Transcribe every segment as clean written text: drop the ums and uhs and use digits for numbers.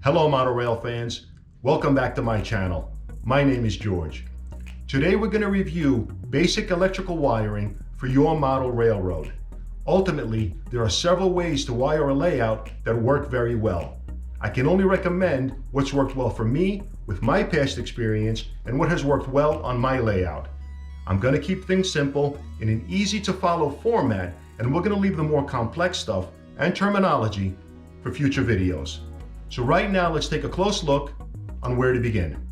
Hello Model Rail fans, welcome back to my channel. My name is George. Today we're going to review basic electrical wiring for your model railroad. Ultimately, there are several ways to wire a layout that work very well. I can only recommend what's worked well for me with my past experience and what has worked well on my layout. I'm going to keep things simple in an easy to follow format, and we're going to leave the more complex stuff and terminology for future videos. So right now, let's take a close look on where to begin.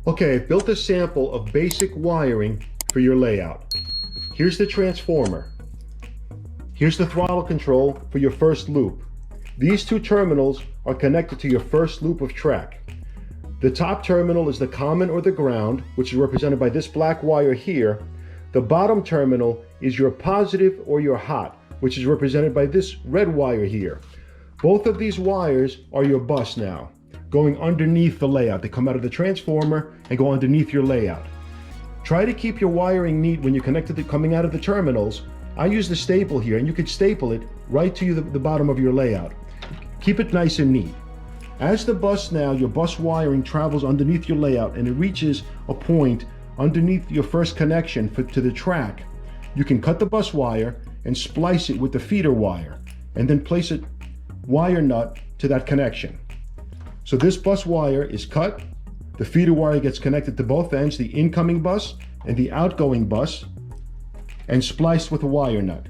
Okay, I've built a sample of basic wiring for your layout. Here's the transformer. Here's the throttle control for your first loop. These two terminals are connected to your first loop of track. The top terminal is the common or the ground, which is represented by this black wire here. The bottom terminal is your positive or your hot, which is represented by this red wire here. Both of these wires are your bus now, going underneath the layout. They come out of the transformer and go underneath your layout. Try to keep your wiring neat when you connect it coming out of the terminals. I use the staple here, and you can staple it right to the bottom of your layout. Keep it nice and neat. As the bus now, your bus wiring travels underneath your layout and it reaches a point underneath your first connection to the track. You can cut the bus wire and splice it with the feeder wire, and then place it wire nut to that connection. So this bus wire is cut, the feeder wire gets connected to both ends, the incoming bus and the outgoing bus, and spliced with a wire nut.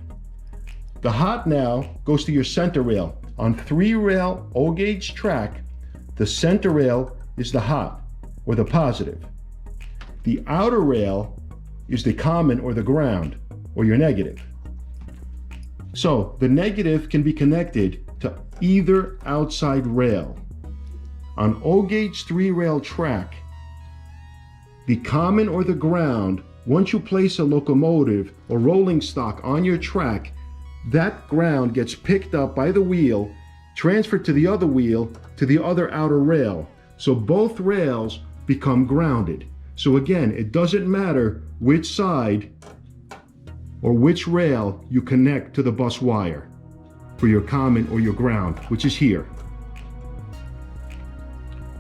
The hot now goes to your center rail. On 3-rail O gauge track, the center rail is the hot or the positive. The outer rail is the common or the ground or your negative. So the negative can be connected to either outside rail. On O gauge 3-rail track, the common or the ground, once you place a locomotive or rolling stock on your track, that ground gets picked up by the wheel, transferred to the other wheel, to the other outer rail. So both rails become grounded. So again, it doesn't matter which side or which rail you connect to the bus wire for your common or your ground, which is here.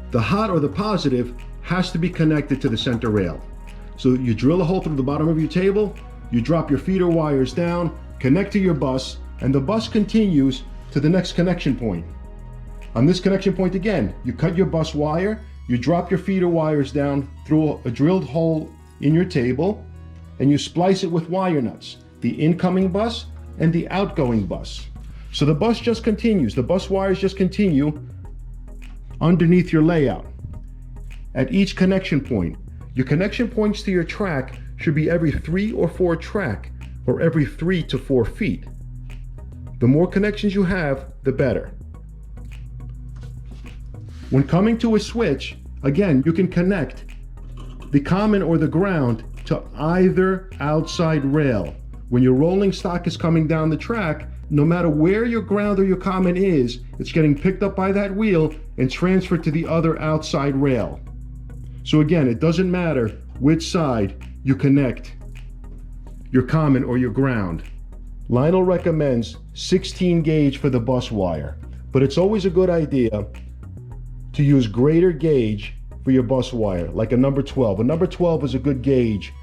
The hot or the positive has to be connected to the center rail. So you drill a hole through the bottom of your table, you drop your feeder wires down, connect to your bus, and the bus continues to the next connection point. On this connection point again, you cut your bus wire, you drop your feeder wires down through a drilled hole in your table, and you splice it with wire nuts, the incoming bus and the outgoing bus. So the bus just continues, the bus wires just continue underneath your layout. At each connection point, your connection points to your track should be every 3 or 4 track, or every 3 to 4 feet. The more connections you have, the better. When coming to a switch, again, you can connect the common or the ground to either outside rail. When your rolling stock is coming down the track, no matter where your ground or your common is, it's getting picked up by that wheel and transferred to the other outside rail. So again, it doesn't matter which side you connect your common or your ground. Lionel recommends 16 gauge for the bus wire, but it's always a good idea to use greater gauge for your bus wire, like a number 12. A number 12 is a good gauge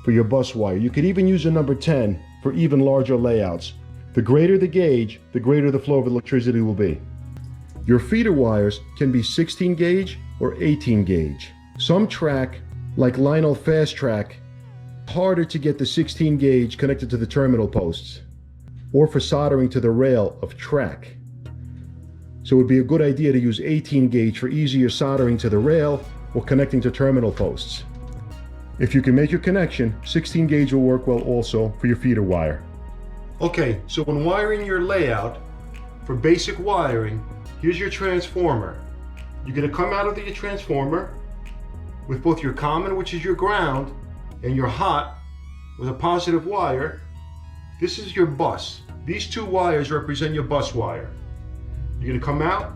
for your bus wire. You could even use a number 10 for even larger layouts. The greater the gauge, the greater the flow of electricity will be. Your feeder wires can be 16 gauge or 18 gauge. Some track, like Lionel Fast Track, harder to get the 16 gauge connected to the terminal posts or for soldering to the rail of track. So it would be a good idea to use 18 gauge for easier soldering to the rail or connecting to terminal posts. If you can make your connection, 16 gauge will work well also for your feeder wire. Okay, so when wiring your layout for basic wiring, here's your transformer. You're going to come out of your transformer with both your common, which is your ground, and your hot with a positive wire. This is your bus. These two wires represent your bus wire. You're going to come out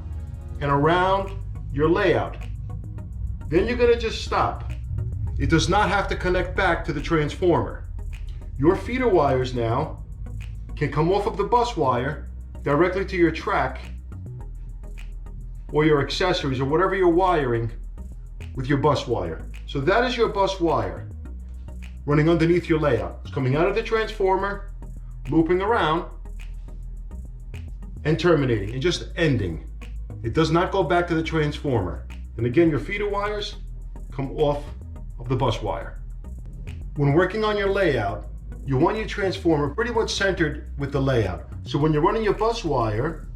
and around your layout. Then you're going to just stop. It does not have to connect back to the transformer. Your feeder wires now can come off of the bus wire directly to your track or your accessories or whatever you're wiring with your bus wire. So that is your bus wire running underneath your layout. It's coming out of the transformer, looping around, and terminating, and just ending. It does not go back to the transformer. And again, your feeder wires come off of the bus wire. When working on your layout, you want your transformer pretty much centered with the layout. So when you're running your bus wire,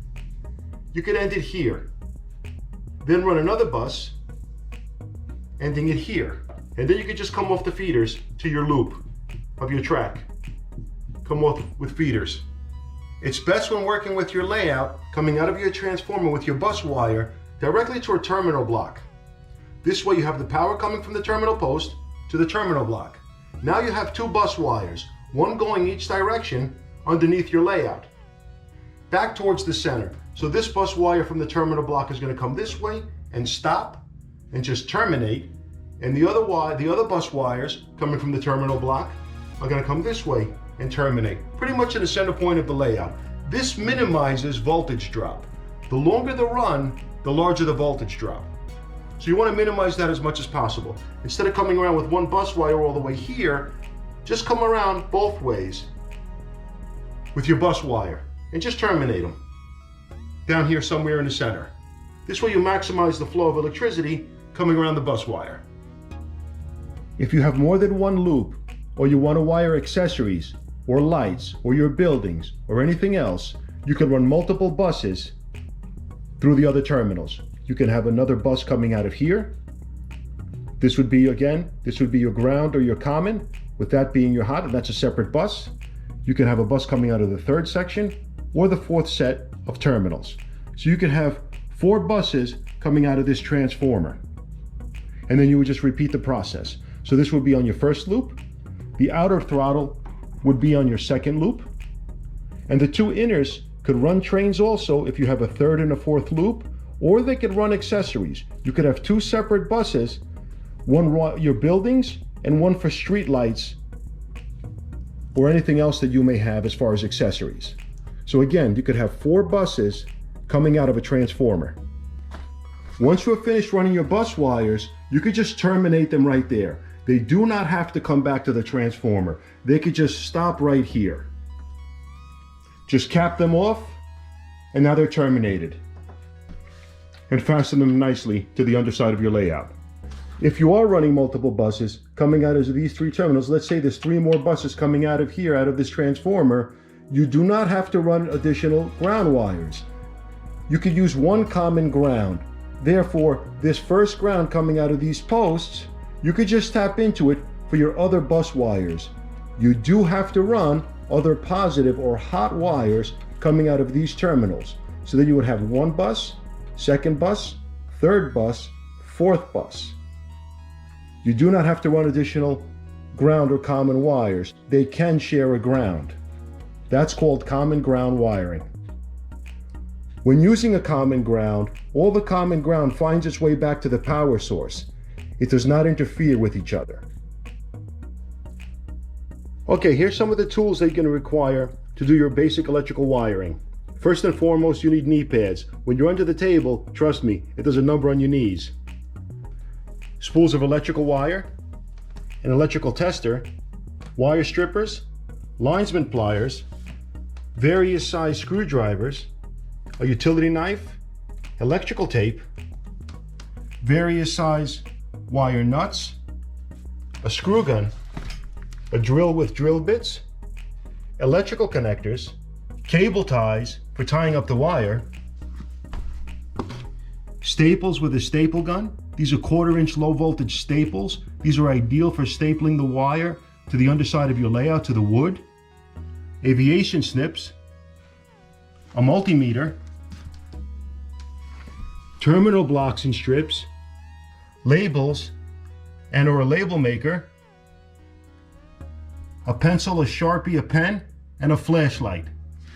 you can end it here. Then run another bus, ending it here. And then you can just come off the feeders to your loop of your track. Come off with feeders. It's best when working with your layout, coming out of your transformer with your bus wire directly to a terminal block. This way you have the power coming from the terminal post to the terminal block. Now you have two bus wires, one going each direction underneath your layout, back towards the center. So this bus wire from the terminal block is going to come this way and stop and just terminate. And the other bus wires coming from the terminal block are going to come this way and terminate, pretty much in the center point of the layout. This minimizes voltage drop. The longer the run, the larger the voltage drop. So you want to minimize that as much as possible. Instead of coming around with one bus wire all the way here, just come around both ways with your bus wire and just terminate them down here somewhere in the center. This way you maximize the flow of electricity coming around the bus wire. If you have more than one loop, or you want to wire accessories, or lights, or your buildings, or anything else, you can run multiple buses through the other terminals. You can have another bus coming out of here. This would be your ground or your common, with that being your hot, and that's a separate bus. You can have a bus coming out of the third section, or the fourth set of terminals. So you can have 4 buses coming out of this transformer. And then you would just repeat the process. So this would be on your first loop. The outer throttle would be on your second loop. And the 2 inners could run trains also if you have a third and a fourth loop, or they could run accessories. You could have 2 separate buses, one your buildings and one for street lights or anything else that you may have as far as accessories. So again, you could have 4 buses coming out of a transformer. Once you have finished running your bus wires, you could just terminate them right there. They do not have to come back to the transformer. They could just stop right here. Just cap them off, and now they're terminated. And fasten them nicely to the underside of your layout. If you are running multiple buses coming out of these 3 terminals, let's say there's 3 more buses coming out of here, out of this transformer, you do not have to run additional ground wires. You could use one common ground. Therefore, this first ground coming out of these posts, you could just tap into it for your other bus wires. You do have to run other positive or hot wires coming out of these terminals, so that you would have 1 bus, second bus, third bus, fourth bus. You do not have to run additional ground or common wires. They can share a ground. That's called common ground wiring. When using a common ground, all the common ground finds its way back to the power source. It does not interfere with each other. Okay, here's some of the tools that you're going to require to do your basic electrical wiring. First and foremost, you need knee pads. When you're under the table, trust me, it does a number on your knees. Spools of electrical wire, an electrical tester, wire strippers, linesman pliers, various size screwdrivers, a utility knife, electrical tape, various size wire nuts, a screw gun, a drill with drill bits, electrical connectors, cable ties for tying up the wire, staples with a staple gun. These are 1/4-inch low voltage staples. These are ideal for stapling the wire to the underside of your layout, to the wood. Aviation snips, a multimeter, terminal blocks and strips, labels and/or a label maker, a pencil, a Sharpie, a pen, and a flashlight.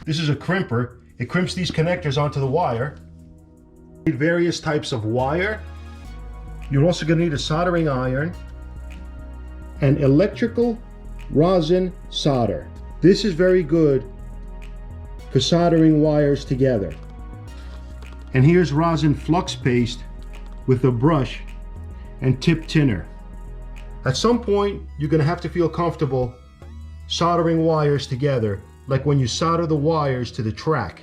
This is a crimper. It crimps these connectors onto the wire. You need various types of wire. You're also going to need a soldering iron and electrical rosin solder. This is very good for soldering wires together. And here's rosin flux paste with a brush and tip tinner. At some point, you're going to have to feel comfortable soldering wires together, like when you solder the wires to the track.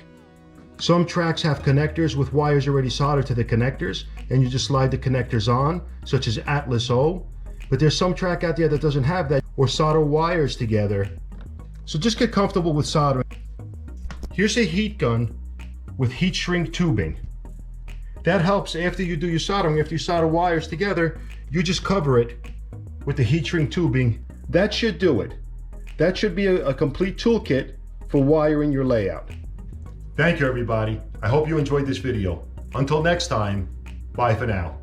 Some tracks have connectors with wires already soldered to the connectors, and you just slide the connectors on, such as Atlas O. But there's some track out there that doesn't have that, or solder wires together. So just get comfortable with soldering. Here's a heat gun with heat shrink tubing. That helps after you do your soldering. After you solder wires together, you just cover it with the heat shrink tubing. That should do it. That should be a complete toolkit for wiring your layout. Thank you, everybody. I hope you enjoyed this video. Until next time, bye for now.